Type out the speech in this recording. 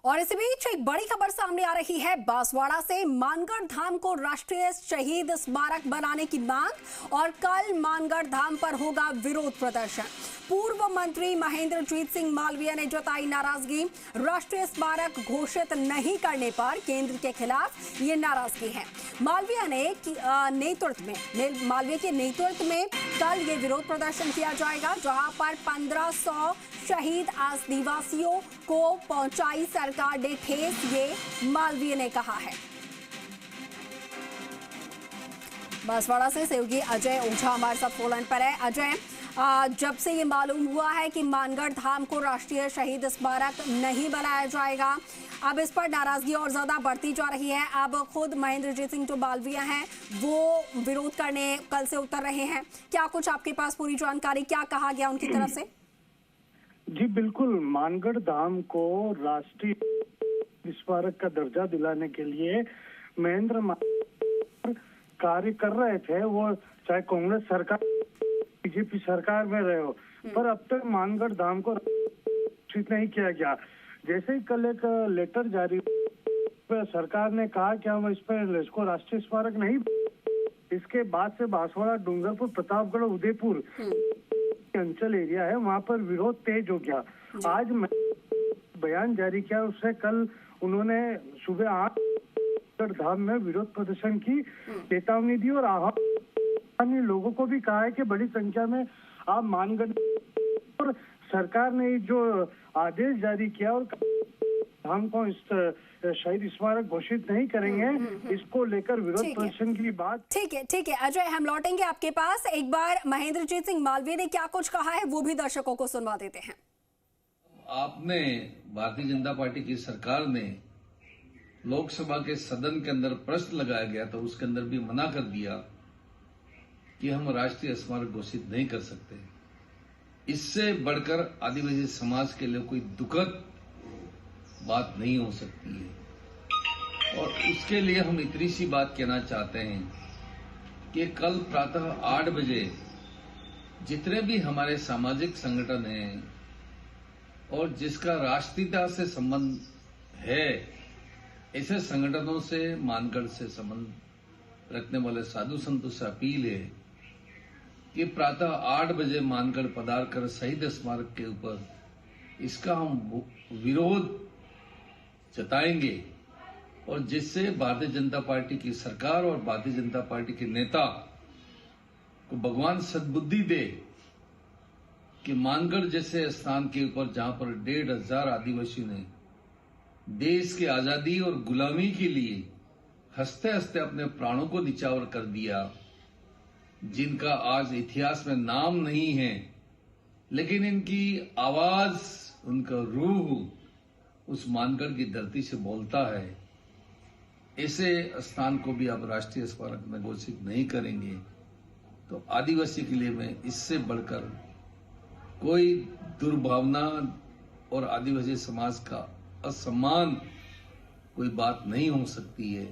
और इसी बीच एक बड़ी खबर सामने आ रही है। बांसवाड़ा से मानगढ़ धाम को राष्ट्रीय शहीद स्मारक बनाने की मांग और कल मानगढ़ धाम पर होगा विरोध प्रदर्शन। पूर्व मंत्री महेंद्रजीत सिंह मालवीया ने जताई नाराजगी। राष्ट्रीय स्मारक घोषित नहीं करने पर केंद्र के खिलाफ ये नाराजगी है। मालवीया के नेतृत्व में कल ये विरोध प्रदर्शन किया जाएगा, जहां पर 1500 शहीद आदिवासियों को पहुंचाई सरकार ने ठेस, ये मालवीय ने कहा है। बांसवाड़ा से सहयोगी अजय ओझा हमारे साथ फोन पर है। अजय, जब से ये मालूम हुआ है कि मानगढ़ धाम को राष्ट्रीय शहीद स्मारक नहीं बनाया जाएगा, अब इस पर नाराजगी और ज्यादा बढ़ती जा रही है। अब खुद महेंद्रजीत सिंह जो मालवीया हैं वो विरोध करने कल से उतर रहे हैं। क्या कुछ आपके पास पूरी जानकारी, क्या कहा गया उनकी तरफ से? जी बिल्कुल, मानगढ़ धाम को राष्ट्रीय स्मारक का दर्जा दिलाने के लिए महेंद्र कार्य कर रहे थे, वो चाहे कांग्रेस सरकार बीजेपी सरकार में रहे हो, पर अब तक मानगढ़ धाम को घोषित नहीं किया गया। जैसे ही कल एक लेटर जारी सरकार ने कहा कि हम इसको राष्ट्रीय स्मारक नहीं, इसके बाद से बांसवाड़ा, डूंगरपुर, प्रतापगढ़, उदयपुर अंचल एरिया है, वहाँ पर विरोध तेज हो गया। आज बयान जारी किया, उससे कल उन्होंने सुबह 8 धाम में विरोध प्रदर्शन की चेतावनी दी और आह्वान लोगों को भी कहा है कि बड़ी संख्या में आप मानगढ़, और सरकार ने जो आदेश जारी किया और धाम को इस शहीद स्मारक घोषित नहीं करेंगे, इसको लेकर विरोध प्रदर्शन की बात। ठीक है अजय, हम लौटेंगे आपके पास। एक बार महेंद्रजीत सिंह मालवीय ने क्या कुछ कहा है वो भी दर्शकों को सुनवा देते हैं। आपने भारतीय जनता पार्टी की सरकार ने लोकसभा के सदन के अंदर प्रश्न लगाया गया तो उसके अंदर भी मना कर दिया कि हम राष्ट्रीय स्मारक घोषित नहीं कर सकते। इससे बढ़कर आदिवासी समाज के लिए कोई दुखद बात नहीं हो सकती है। और उसके लिए हम इतनी सी बात कहना चाहते हैं कि कल प्रातः 8 बजे जितने भी हमारे सामाजिक संगठन हैं और जिसका राष्ट्रीयता से संबंध है, ऐसे संगठनों से, मानगढ़ से संबंध रखने वाले साधु संतों से अपील है कि प्रातः 8 बजे मानगढ़ पधार कर शहीद स्मारक के ऊपर इसका हम विरोध जताएंगे, और जिससे भारतीय जनता पार्टी की सरकार और भारतीय जनता पार्टी के नेता को भगवान सद्बुद्धि दे कि मानगढ़ जैसे स्थान के ऊपर जहां पर 1500 आदिवासियों ने देश की आजादी और गुलामी के लिए हंसते हंसते अपने प्राणों को निछावर कर दिया, जिनका आज इतिहास में नाम नहीं है, लेकिन इनकी आवाज, उनका रूह उस मानगढ़ की धरती से बोलता है, ऐसे स्थान को भी आप राष्ट्रीय स्मारक में घोषित नहीं करेंगे तो आदिवासी के लिए में इससे बढ़कर कोई दुर्भावना और आदिवासी समाज का असम्मान कोई बात नहीं हो सकती है।